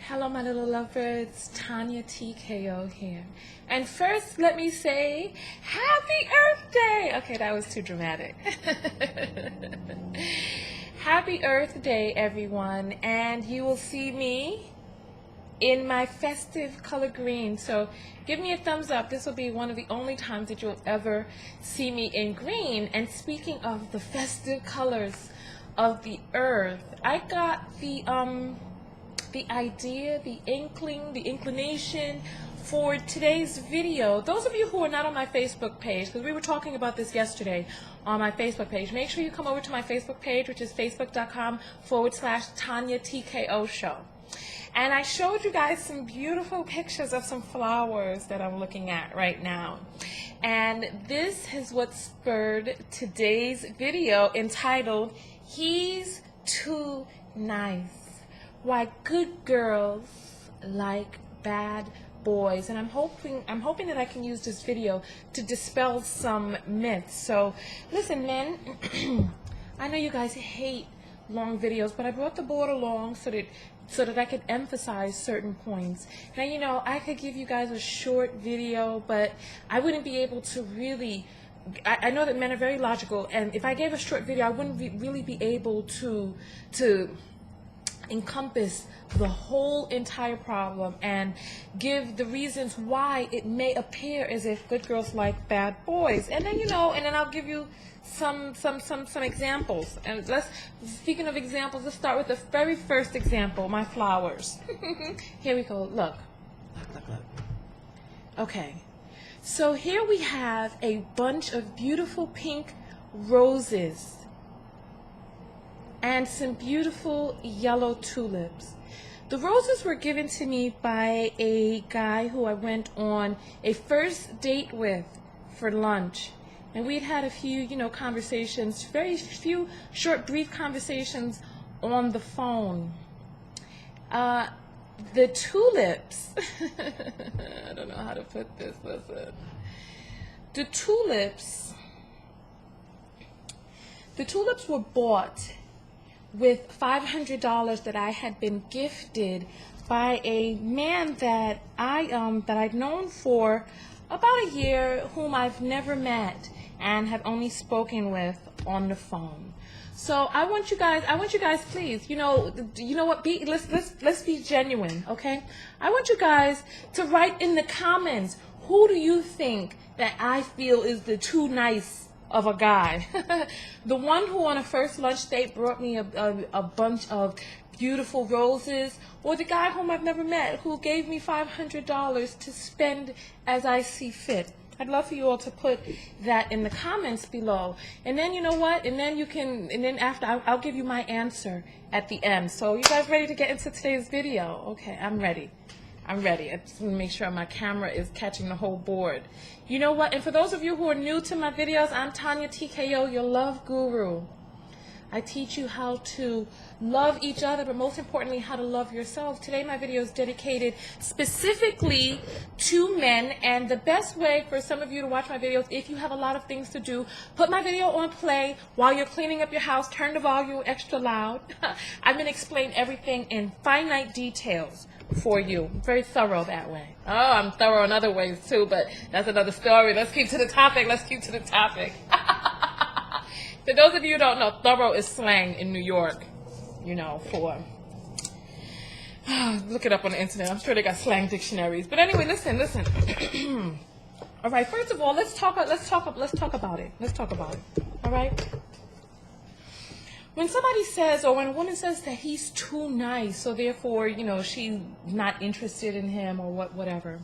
Hello, my little lovebirds. TonyaTko here. And first, let me say, Happy Earth Day! Okay, that was too dramatic. Happy Earth Day, everyone. And you will see me in my festive color green. So give me a thumbs up. This will be one of the only times that you'll ever see me in green. And speaking of the festive colors of the earth, I got the idea, the inkling, the inclination for today's video. Those of you who are not on my Facebook page, because we were talking about this yesterday on my Facebook page, make sure you come over to my Facebook page, which is facebook.com/TonyaTko show. And I showed you guys some beautiful pictures of some flowers that I'm looking at right now. And this is what spurred today's video entitled, He's Too Nice. Why good girls like bad boys. And I'm hoping that I can use this video to dispel some myths. So listen, men, I know you guys hate long videos, but I brought the board along so that I could emphasize certain points. Now, you know, I could give you guys a short video, but I wouldn't be able to really, I know that men are very logical, and if I gave a short video, I wouldn't really be able to encompass the whole entire problem and give the reasons why it may appear as if good girls like bad boys. And then, you know, and then I'll give you some examples. And speaking of examples, let's start with the very first example, my flowers. Here we go. Look. Okay. So here we have a bunch of beautiful pink roses and some beautiful yellow tulips. The roses were given to me by a guy who I went on a first date with for lunch. And we'd had a few, you know, conversations, very few short, brief conversations on the phone. The tulips, I don't know how to put this, listen. The tulips were bought with $500 that I had been gifted by a man that I'd known for about a year, whom I've never met and have only spoken with on the phone. So I want you guys, please, you know what? Let's be genuine, okay? I want you guys to write in the comments, who do you think that I feel is the too nice of a guy? The one who on a first lunch date brought me a bunch of beautiful roses, or the guy whom I've never met who gave me $500 to spend as I see fit? I'd love for you all to put that in the comments below. And then, you know what? And then after, I'll give you my answer at the end. So you guys ready to get into today's video? Okay, I'm ready. I just want to make sure my camera is catching the whole board. You know what? And for those of you who are new to my videos, I'm TonyaTko, your love guru. I teach you how to love each other, but most importantly, how to love yourself. Today, my video is dedicated specifically to men, and the best way for some of you to watch my videos, if you have a lot of things to do, put my video on play while you're cleaning up your house, turn the volume extra loud. I'm going to explain everything in finite details for you. I'm very thorough that way. Oh, I'm thorough in other ways too, but that's another story. Let's keep to the topic. For those of you who don't know, thorough is slang in New York, you know, for, look it up on the internet. I'm sure they got slang dictionaries. But anyway, listen. All right, first of all, let's talk about it. All right? When somebody says, or when a woman says that he's too nice, so therefore, you know, she's not interested in him or whatever,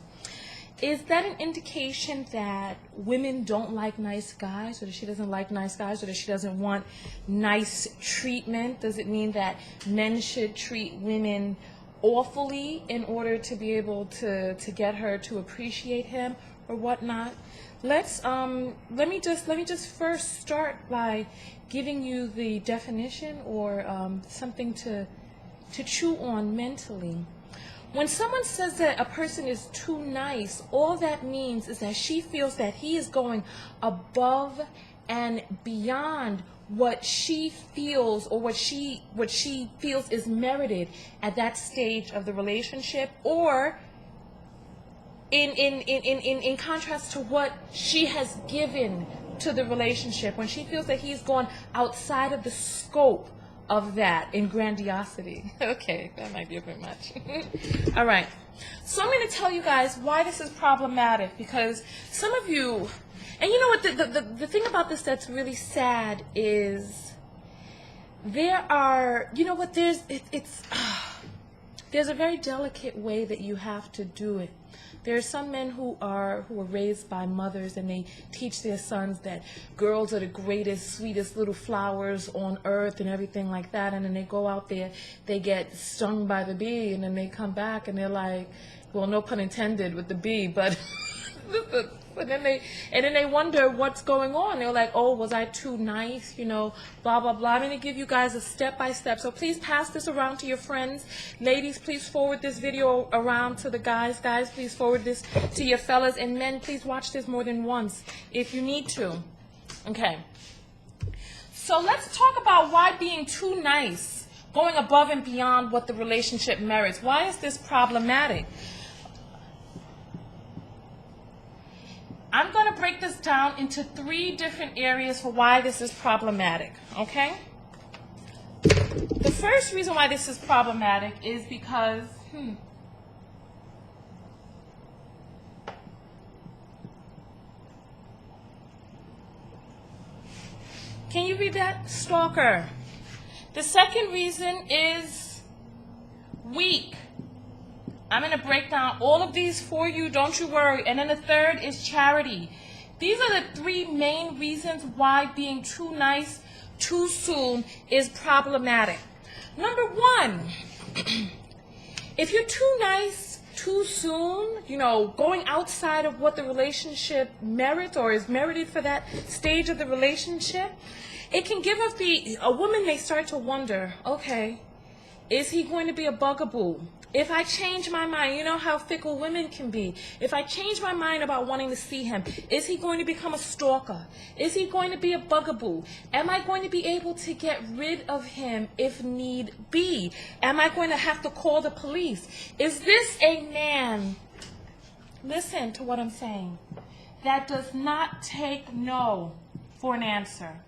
is that an indication that women don't like nice guys, or that she doesn't like nice guys, or that she doesn't want nice treatment? Does it mean that men should treat women awfully in order to be able to get her to appreciate him or whatnot? Let me just first start by giving you the definition or something to chew on mentally. When someone says that a person is too nice, all that means is that she feels that he is going above and beyond what she feels, or what she feels is merited at that stage of the relationship, or in contrast to what she has given to the relationship, when she feels that he's gone outside of the scope of that in grandiosity. Okay, that might be a bit much. All right. So I'm going to tell you guys why this is problematic, because some of you, and you know what, the thing about this that's really sad is there are, you know what, there's a very delicate way that you have to do it. There are some men who are raised by mothers, and they teach their sons that girls are the greatest, sweetest little flowers on earth and everything like that. And then they go out there, they get stung by the bee, and then they come back and they're like, well, no pun intended with the bee, but and then they wonder what's going on. They're like, oh, was I too nice? You know, blah, blah, blah. I'm going to give you guys a step-by-step. So please pass this around to your friends. Ladies, please forward this video around to the guys. Guys, please forward this to your fellas. And men, please watch this more than once if you need to. Okay. So let's talk about why being too nice, going above and beyond what the relationship merits, why is this problematic? I'm going to break this down into 3 different areas for why this is problematic, okay? The first reason why this is problematic is because, Can you read that? Stalker. The second reason is weak. I'm going to break down all of these for you, don't you worry. And then the third is charity. These are the 3 main reasons why being too nice too soon is problematic. Number 1, if you're too nice too soon, you know, going outside of what the relationship merits or is merited for that stage of the relationship, it can give us a woman may start to wonder, okay, is he going to be a bugaboo? If I change my mind, you know how fickle women can be. If I change my mind about wanting to see him, is he going to become a stalker? Is he going to be a bugaboo? Am I going to be able to get rid of him if need be? Am I going to have to call the police? Is this a man, listen to what I'm saying, that does not take no for an answer?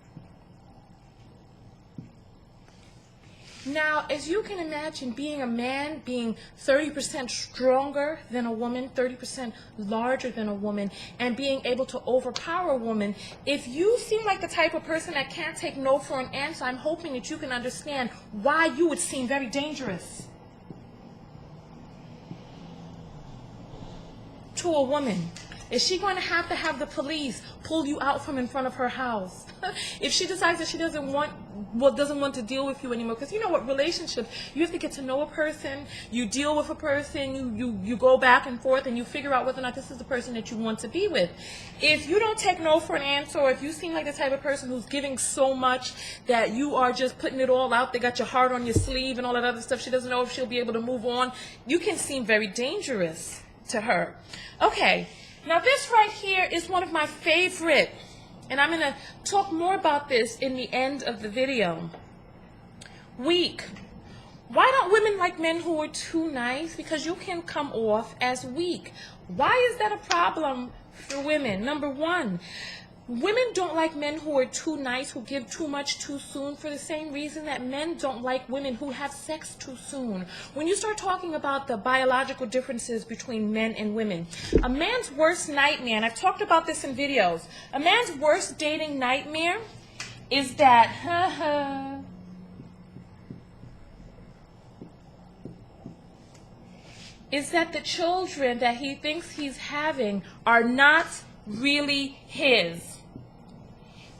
Now, as you can imagine, being a man, being 30% stronger than a woman, 30% larger than a woman, and being able to overpower a woman, if you seem like the type of person that can't take no for an answer, I'm hoping that you can understand why you would seem very dangerous to a woman. Is she going to have the police pull you out from in front of her house? If she decides that she doesn't want to deal with you anymore, because you know what, relationships, you have to get to know a person, you deal with a person, you go back and forth, and you figure out whether or not this is the person that you want to be with. If you don't take no for an answer, or if you seem like the type of person who's giving so much that you are just putting it all out, they got your heart on your sleeve and all that other stuff, she doesn't know if she'll be able to move on, you can seem very dangerous to her. Okay. Now this right here is one of my favorite, and I'm going to talk more about this in the end of the video. Weak. Why don't women like men who are too nice? Because you can come off as weak. Why is that a problem for women? Number 1, women don't like men who are too nice, who give too much too soon, for the same reason that men don't like women who have sex too soon. When you start talking about the biological differences between men and women, a man's worst nightmare, and I've talked about this in videos, a man's worst dating nightmare is that, is that the children that he thinks he's having are not really his.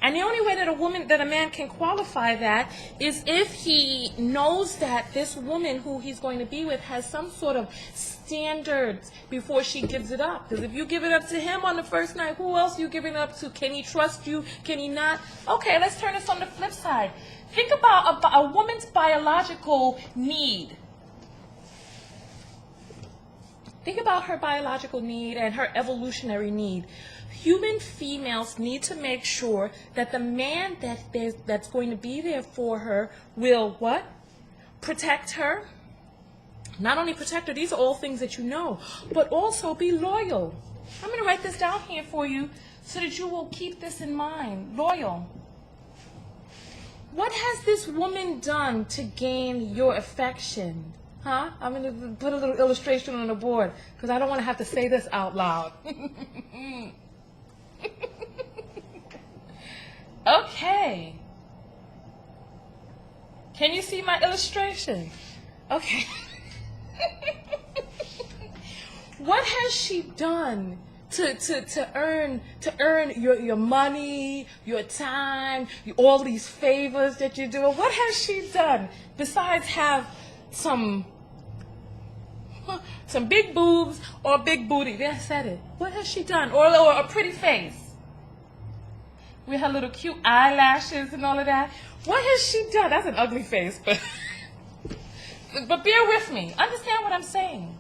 And the only way that a man can qualify that is if he knows that this woman who he's going to be with has some sort of standards before she gives it up. Because if you give it up to him on the first night, who else are you giving it up to? Can he trust you? Can he not? Okay, let's turn this on the flip side. Think about a woman's biological need. Think about her biological need and her evolutionary need. Human females need to make sure that the man that's going to be there for her will what? Protect her. Not only protect her, these are all things that you know, but also be loyal. I'm going to write this down here for you so that you will keep this in mind. Loyal. What has this woman done to gain your affection? Huh? I'm going to put a little illustration on the board because I don't want to have to say this out loud. Okay. Can you see my illustration? Okay. What has she done to earn your money, your time, all these favors that you do? What has she done besides have some big boobs or big booty? There, I said it. What has she done? Or a pretty face with her little cute eyelashes and all of that. What has she done? That's an ugly face, but bear with me. Understand what I'm saying.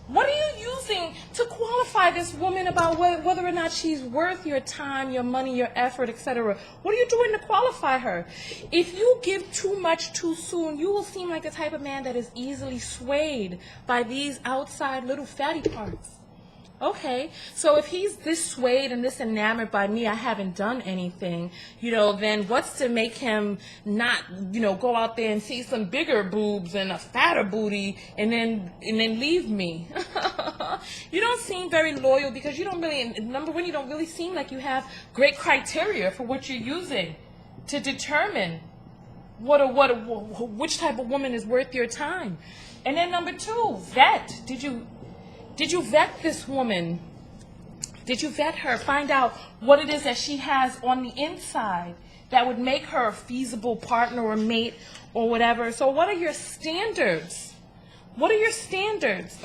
What are you using to qualify this woman about whether or not she's worth your time, your money, your effort, etc.? What are you doing to qualify her? If you give too much too soon, you will seem like the type of man that is easily swayed by these outside little fatty parts. Okay, so if he's this swayed and this enamored by me, I haven't done anything, then what's to make him not, go out there and see some bigger boobs and a fatter booty and then leave me? You don't seem very loyal because you don't really, number one, you don't really seem like you have great criteria for what you're using to determine which type of woman is worth your time. And then number two, vet. Did you vet this woman? Did you vet her? Find out what it is that she has on the inside that would make her a feasible partner or mate or whatever. So what are your standards? What are your standards?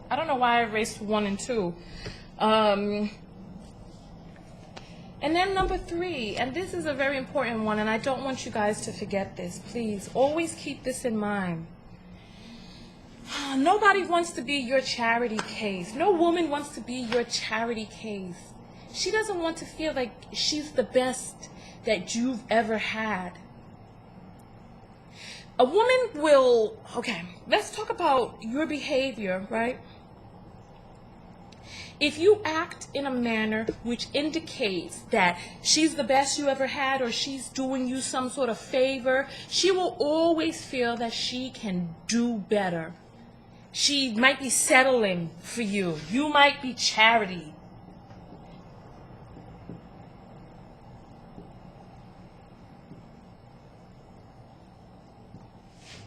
I don't know why I erased 1 and 2. And then number 3, and this is a very important one, and I don't want you guys to forget this. Please, always keep this in mind. Nobody wants to be your charity case. No woman wants to be your charity case. She doesn't want to feel like she's the best that you've ever had. A woman will, okay, let's talk about your behavior, right? If you act in a manner which indicates that she's the best you ever had or she's doing you some sort of favor, she will always feel that she can do better. She might be settling for you. You might be charity.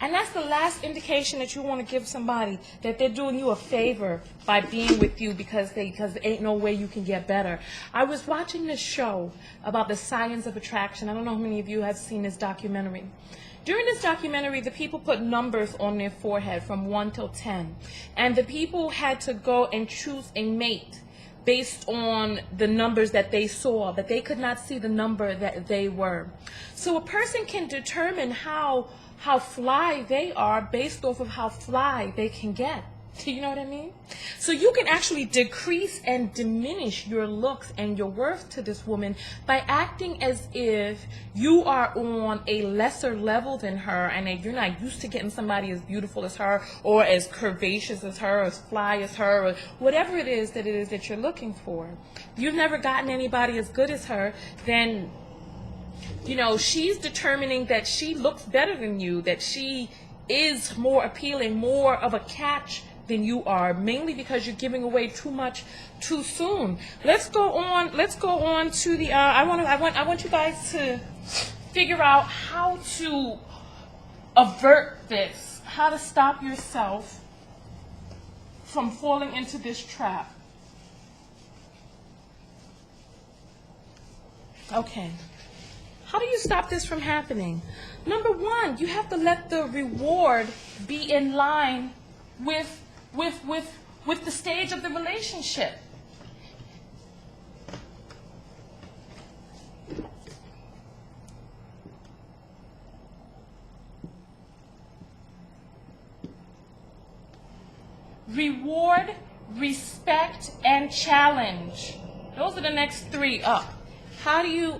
And that's the last indication that you want to give somebody that they're doing you a favor by being with you because there ain't no way you can get better. I was watching this show about the science of attraction. I don't know how many of you have seen this documentary. During this documentary, the people put numbers on their forehead from 1 till 10. And the people had to go and choose a mate based on the numbers that they saw, but they could not see the number that they were. So a person can determine how fly they are based off of how fly they can get. Do you know what I mean? So you can actually decrease and diminish your looks and your worth to this woman by acting as if you are on a lesser level than her and that you're not used to getting somebody as beautiful as her or as curvaceous as her or as fly as her or whatever it is that you're looking for. If you've never gotten anybody as good as her, then she's determining that she looks better than you, that she is more appealing, more of a catch than you are, mainly because you're giving away too much too soon. Let's go on to the I want you guys to figure out how to avert this, how to stop yourself from falling into this trap. Okay. How do you stop this from happening? Number 1, you have to let the reward be in line with the stage of the relationship. reward, respect, and challenge. Those are the next three up. How do you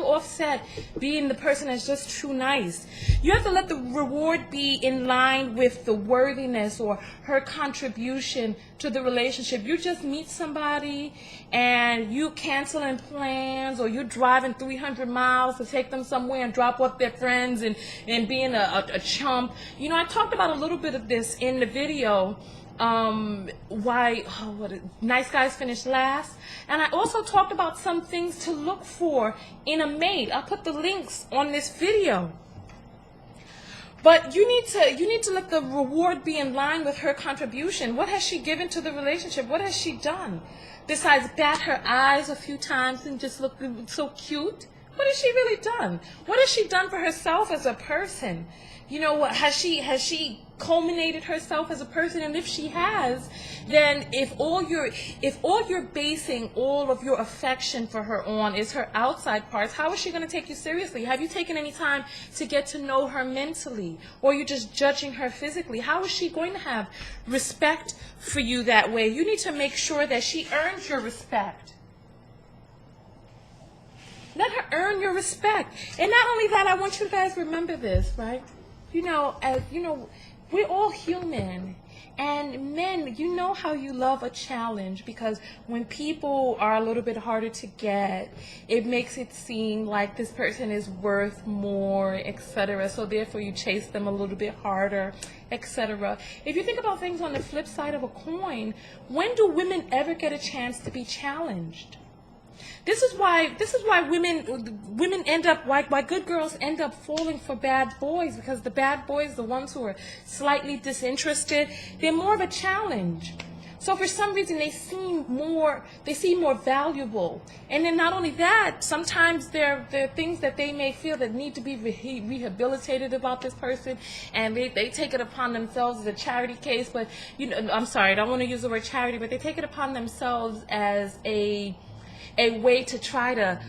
offset being the person that's just too nice? You have to let the reward be in line with the worthiness or her contribution to the relationship. You just meet somebody and you canceling plans, or you're driving 300 miles to take them somewhere and drop off their friends and being a chump. You know, I talked about a little bit of this in the video. Nice guys finish last. And I also talked about some things to look for in a mate. I'll put the links on this video. But you need to let the reward be in line with her contribution. What has she given to the relationship? What has she done? Besides bat her eyes a few times and just look so cute? What has she really done? What has she done for herself as a person? You know, what has she culminated herself as a person? And if she has, then if all you're basing all of your affection for her on is her outside parts, how is she going to take you seriously? Have you taken any time to get to know her mentally, or you're just judging her physically? How is she going to have respect for you that way? You need to make sure that she earns your respect. Let her earn your respect. And not only that, I want you guys to remember this, right? We're all human. And men, you know how you love a challenge, because when people are a little bit harder to get, it makes it seem like this person is worth more, etc. So therefore you chase them a little bit harder, etc. If you think about things on the flip side of a coin, when do women ever get a chance to be challenged? This is why women end up, why good girls end up falling for bad boys, because the bad boys, the ones who are slightly disinterested, they're more of a challenge. So for some reason they seem more valuable. And then not only that, sometimes there are things that they may feel that need to be rehabilitated about this person, and they take it upon themselves as a charity case. But I'm sorry, I don't want to use the word charity, but they take it upon themselves as a way to try to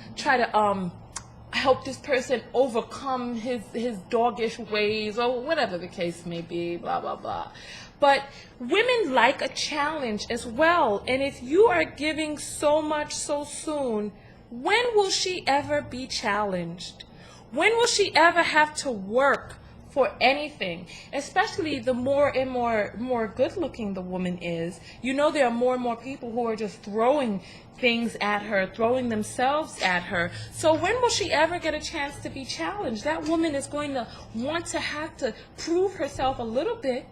help this person overcome his doggish ways, or whatever the case may be, blah, blah, blah. But women like a challenge as well. And if you are giving so much so soon, when will she ever be challenged? When will she ever have to work for anything? Especially the more and more good looking the woman is. There are more and more people who are just throwing things at her, throwing themselves at her. So when will she ever get a chance to be challenged? That woman is going to want to have to prove herself a little bit.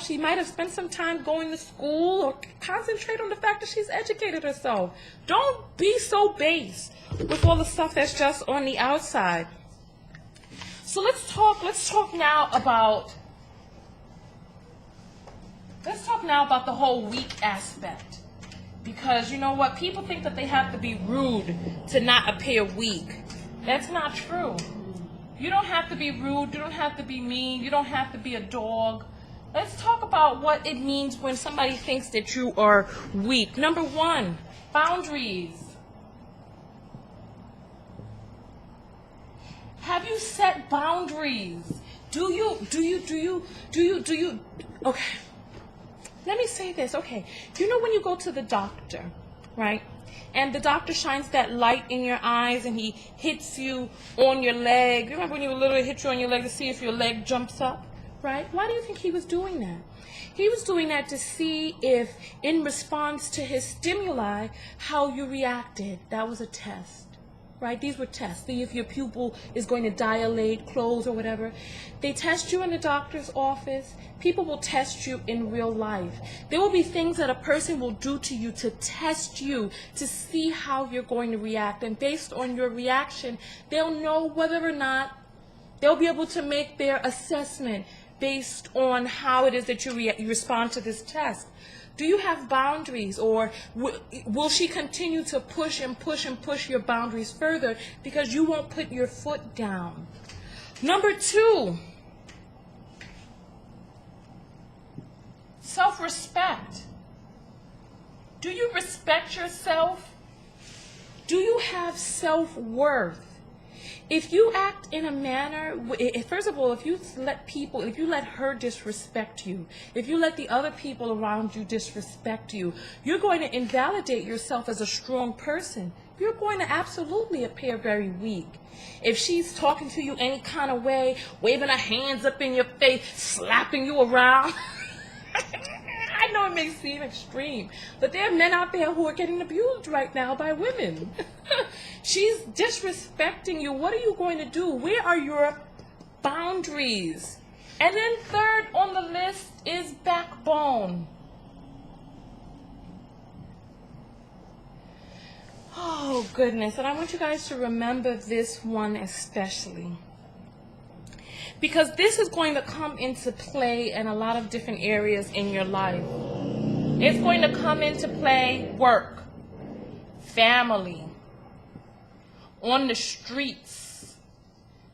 She might have spent some time going to school, or concentrate on the fact that she's educated herself. Don't be so base with all the stuff that's just on the outside. So let's talk now about the whole weak aspect. Because you know what? People think that they have to be rude to not appear weak. That's not true. You don't have to be rude. You don't have to be mean. You don't have to be a dog. Let's talk about what it means when somebody thinks that you are weak. Number one, boundaries. Have you set boundaries? Do you, okay. Let me say this, okay. When you go to the doctor, right? And the doctor shines that light in your eyes and he hits you on your leg. You remember when you were little, he hit you on your leg to see if your leg jumps up, right? Why do you think he was doing that? He was doing that to see if, in response to his stimuli, how you reacted. That was a test. Right? These were tests. See if your pupil is going to dilate, close, or whatever. They test you in the doctor's office. People will test you in real life. There will be things that a person will do to you to test you, to see how you're going to react. And based on your reaction, they'll know whether or not they'll be able to make their assessment based on how it is that you respond to this test. Do you have boundaries, or will she continue to push and push and push your boundaries further because you won't put your foot down? Number two, self-respect. Do you respect yourself? Do you have self-worth? If you act in a manner, first of all, if you let her disrespect you, if you let the other people around you disrespect you, you're going to invalidate yourself as a strong person. You're going to absolutely appear very weak. If she's talking to you any kind of way, waving her hands up in your face, slapping you around, I know it may seem extreme, but there are men out there who are getting abused right now by women. She's disrespecting you. What are you going to do? Where are your boundaries? And then third on the list is backbone. Oh, goodness. And I want you guys to remember this one especially, because this is going to come into play in a lot of different areas in your life. It's going to come into play work, family, on the streets.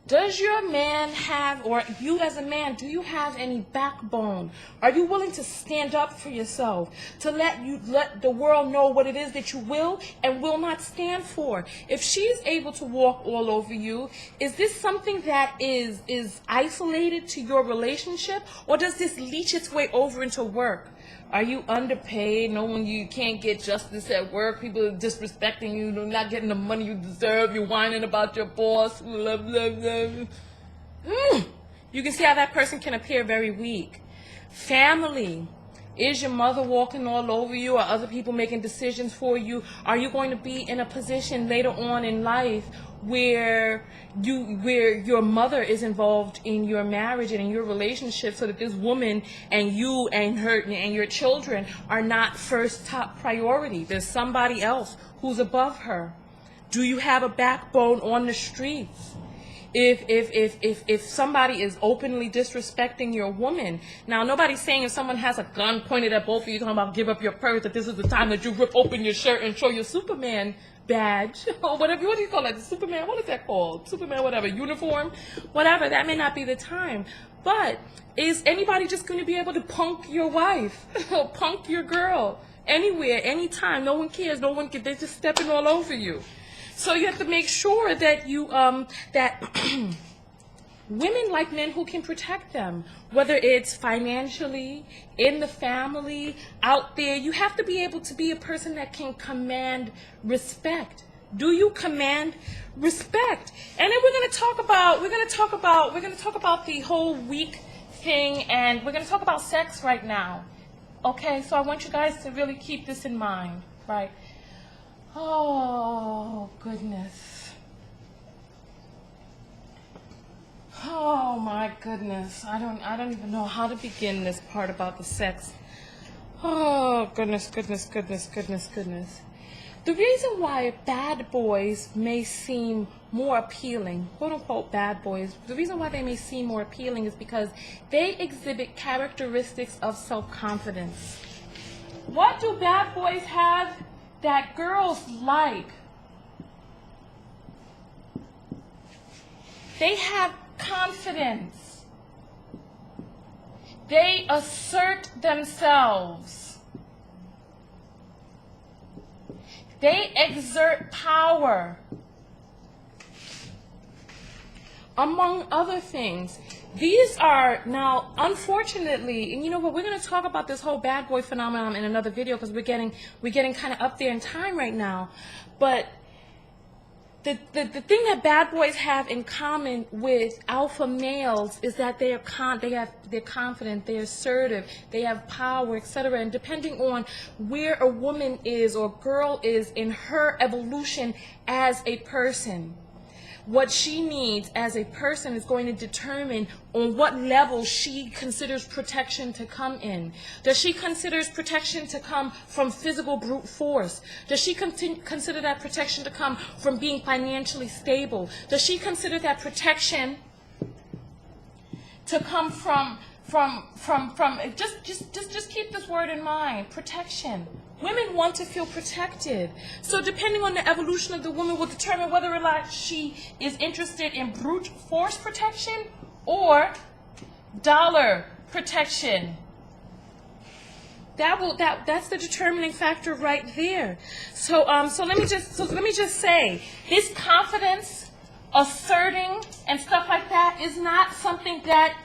Does your man have, or you as a man, do you have any backbone? Are you willing to stand up for yourself, to let the world know what it is that you will and will not stand for? If she's able to walk all over you, is this something that is isolated to your relationship, or does this leach its way over into work? Are you underpaid, knowing you can't get justice at work? People are disrespecting you, you're not getting the money you deserve, you're whining about your boss, blah, blah, blah. You can see how that person can appear very weak. Family. Is your mother walking all over you? Are other people making decisions for you? Are you going to be in a position later on in life where your mother is involved in your marriage and in your relationship, so that this woman and you and her and your children are not first top priority? There's somebody else who's above her. Do you have a backbone on the streets? If somebody is openly disrespecting your woman, now nobody's saying if someone has a gun pointed at both of you, talking about give up your purse, that this is the time that you rip open your shirt and show your Superman badge or whatever. What do you call that? Superman? What is that called? Superman, whatever. Uniform, whatever. That may not be the time. But is anybody just going to be able to punk your wife, punk your girl anywhere, anytime? No one cares. No one can. They're just stepping all over you. So you have to make sure that you that women like men who can protect them, whether it's financially, in the family, out there. You have to be able to be a person that can command respect. Do you command respect? And then we're going to talk about the whole week thing, and we're going to talk about sex right now. Okay, so I want you guys to really keep this in mind, right? Oh, goodness. Oh, my goodness. I don't even know how to begin this part about the sex. Oh, goodness. The reason why bad boys may seem more appealing, quote unquote bad boys, the reason why they may seem more appealing is because they exhibit characteristics of self-confidence. What do bad boys have that girls like? They have confidence. They assert themselves. They exert power. Among other things. These are now, unfortunately, and you know what, we're going to talk about this whole bad boy phenomenon in another video, because we're getting kind of up there in time right now. But the thing that bad boys have in common with alpha males is that they're confident, they're assertive, they have power, etc. And depending on where a woman is or girl is in her evolution as a person, what she needs as a person is going to determine on what level she considers protection to come in. Does she consider protection to come from physical brute force? Does she consider that protection to come from being financially stable? Does she consider that protection to come from just keep this word in mind, protection. Women want to feel protected. So depending on the evolution of the woman will determine whether or not she is interested in brute force protection or dollar protection. That's the determining factor right there. So let me just say, this confidence asserting and stuff like that is not something that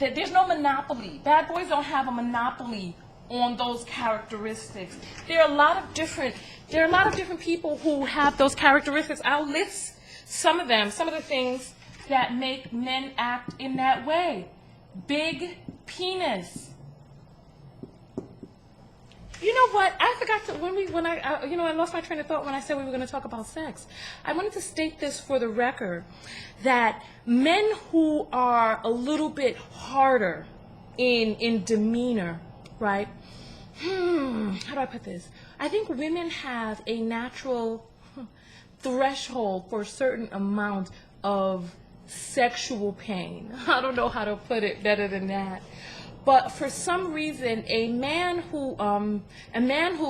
there's no monopoly. Bad boys don't have a monopoly on those characteristics. There are a lot of different people who have those characteristics. I'll list some of them, some of the things that make men act in that way. Big penis. You know what? I forgot to, I lost my train of thought when I said we were going to talk about sex. I wanted to state this for the record, that men who are a little bit harder in demeanor, right? How do I put this? I think women have a natural threshold for a certain amount of sexual pain. I don't know how to put it better than that. But for some reason, a man who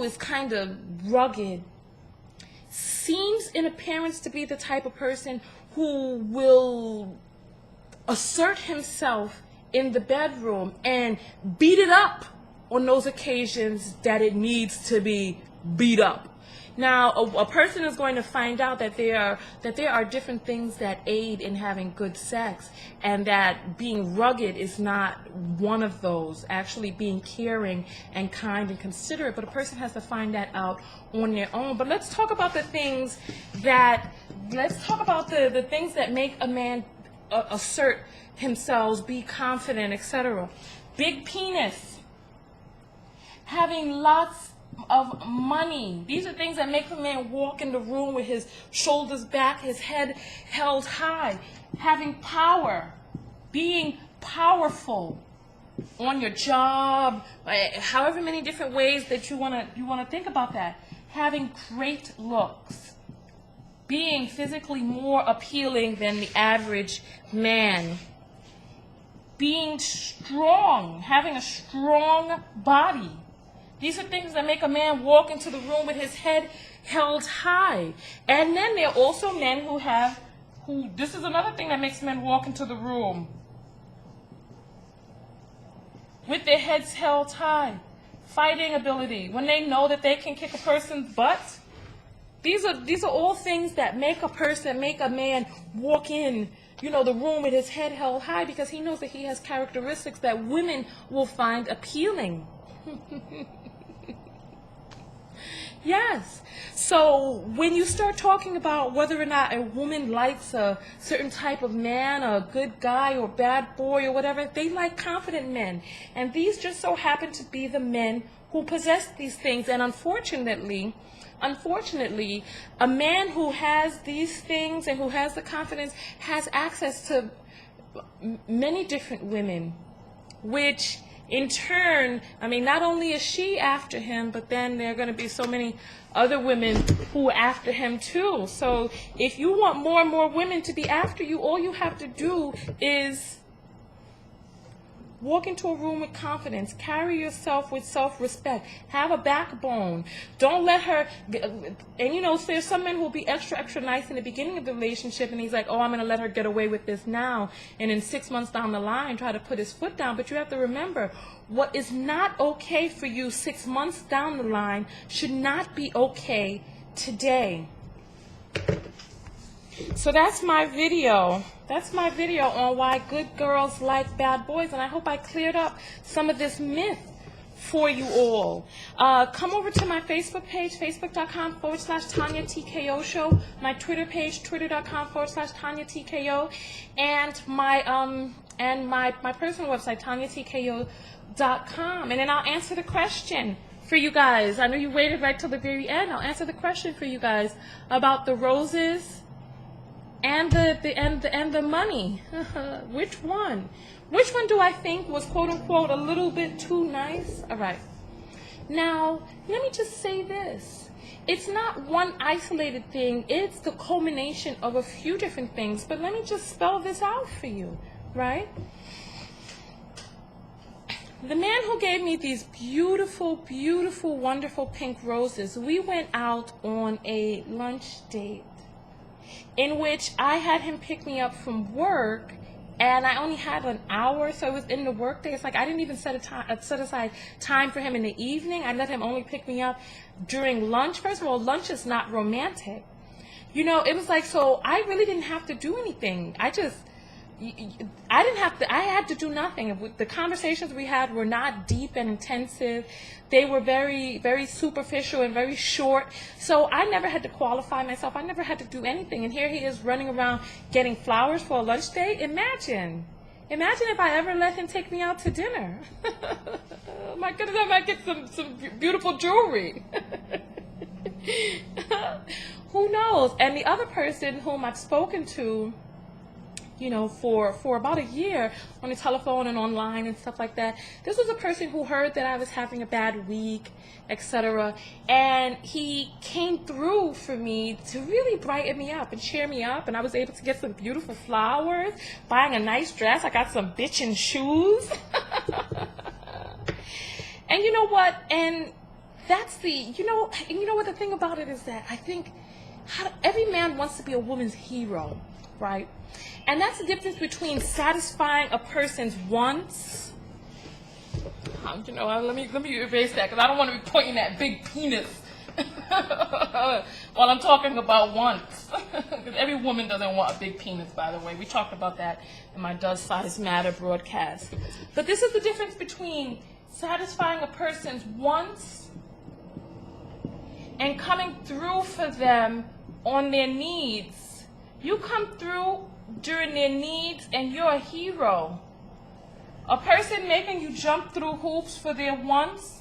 is kind of rugged seems in appearance to be the type of person who will assert himself in the bedroom and beat it up on those occasions that it needs to be beat up. Now, a person is going to find out that there are different things that aid in having good sex, and that being rugged is not one of those. Actually, being caring and kind and considerate, but a person has to find that out on their own. But let's talk about the things that make a man assert himself, be confident, etc. Big penis, having lots of money. These are things that make a man walk in the room with his shoulders back, his head held high. Having power, being powerful on your job, however many different ways that you want to think about that. Having great looks, being physically more appealing than the average man. Being strong, having a strong body. These are things that make a man walk into the room with his head held high. And then there are also men this is another thing that makes men walk into the room with their heads held high. Fighting ability, when they know that they can kick a person's butt. These are all things that make a man walk in, the room with his head held high, because he knows that he has characteristics that women will find appealing. Yes. So when you start talking about whether or not a woman likes a certain type of man, a good guy or bad boy or whatever, they like confident men. And these just so happen to be the men who possess these things. And unfortunately, a man who has these things and who has the confidence has access to many different women, which in turn, not only is she after him, but then there are going to be so many other women who are after him too. So if you want more and more women to be after you, all you have to do is walk into a room with confidence, carry yourself with self-respect, have a backbone. Don't let her, and there's some men who will be extra, extra nice in the beginning of the relationship, and he's like, oh, I'm going to let her get away with this now, and in 6 months down the line, try to put his foot down. But you have to remember, what is not okay for you 6 months down the line should not be okay today. So that's my video. That's my video on why good girls like bad boys, and I hope I cleared up some of this myth for you all. Come over to my Facebook page, facebook.com/TonyaTKO show, my Twitter page, twitter.com/TonyaTKO, and my personal website, TonyaTKO.com. And then I'll answer the question for you guys. I know you waited right till the very end. I'll answer the question for you guys about the roses and the money. Which one do I think was, quote unquote, a little bit too nice? All right. Now, let me just say this. It's not one isolated thing. It's the culmination of a few different things. But let me just spell this out for you, right? The man who gave me these beautiful, beautiful, wonderful pink roses, we went out on a lunch date in which I had him pick me up from work, and I only had an hour, so it was in the work day. It's like I didn't even set aside time for him in the evening. I let him only pick me up during lunch. First of all, lunch is not romantic. You know, it was like, so I really didn't have to do anything. I didn't have to, I had to do nothing. The conversations we had were not deep and intensive. They were very, very superficial and very short. So I never had to qualify myself. I never had to do anything. And here he is running around getting flowers for a lunch date. Imagine if I ever let him take me out to dinner. My goodness, I might get some beautiful jewelry. Who knows? And the other person whom I've spoken to, you know, for about a year on the telephone and online and stuff like that. This was a person who heard that I was having a bad week, etc. And he came through for me to really brighten me up and cheer me up. And I was able to get some beautiful flowers, buying a nice dress. I got some bitchin' shoes. And you know what? And that's the, you know what the thing about it is that I think every man wants to be a woman's hero, right? And that's the difference between satisfying a person's wants. You know, let me erase that because I don't want to be pointing that big penis while I'm talking about wants. Because every woman doesn't want a big penis, by the way. We talked about that in my Does Size Matter broadcast. But this is the difference between satisfying a person's wants and coming through for them on their needs. You come through during their needs and you're a hero. A person making you jump through hoops for their wants.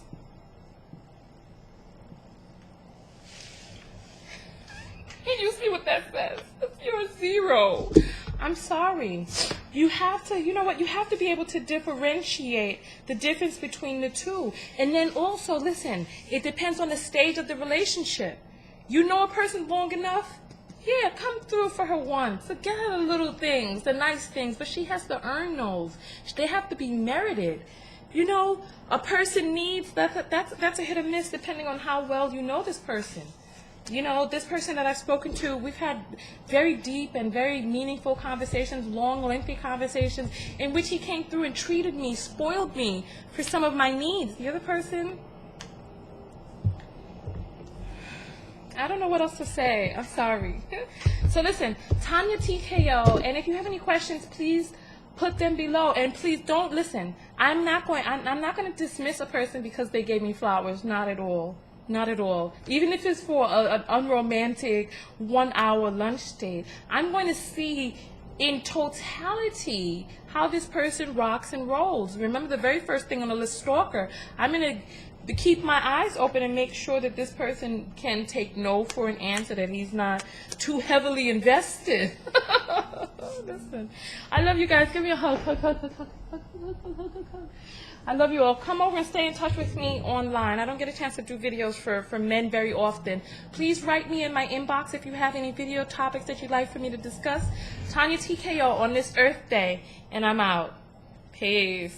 Can you see what that says? You're a zero. I'm sorry. You have to, you know what, you have to be able to differentiate the difference between the two. And then also, listen, it depends on the stage of the relationship. You know a person long enough? Yeah, come through for her once. So get her the little things, the nice things, but she has to earn those. They have to be merited. You know, a person needs, that's a hit or miss depending on how well you know this person. You know, this person that I've spoken to, we've had very deep and very meaningful conversations, long, lengthy conversations, in which he came through and treated me, spoiled me for some of my needs. The other person, I don't know what else to say. I'm sorry. So listen, TonyaTko, and if you have any questions, please put them below. And please don't listen. I'm not going to dismiss a person because they gave me flowers. Not at all. Not at all. Even if it's for an unromantic 1 hour lunch date, I'm going to see in totality how this person rocks and rolls. Remember the very first thing on the list, stalker. I'm going to keep my eyes open and make sure that this person can take no for an answer, that he's not too heavily invested. Listen, I love you guys. Give me a hug. Hug, hug, hug, hug, hug, hug, hug, hug, hug. I love you all. Come over and stay in touch with me online. I don't get a chance to do videos for men very often. Please write me in my inbox if you have any video topics that you'd like for me to discuss. TonyaTko on this Earth Day, and I'm out. Peace.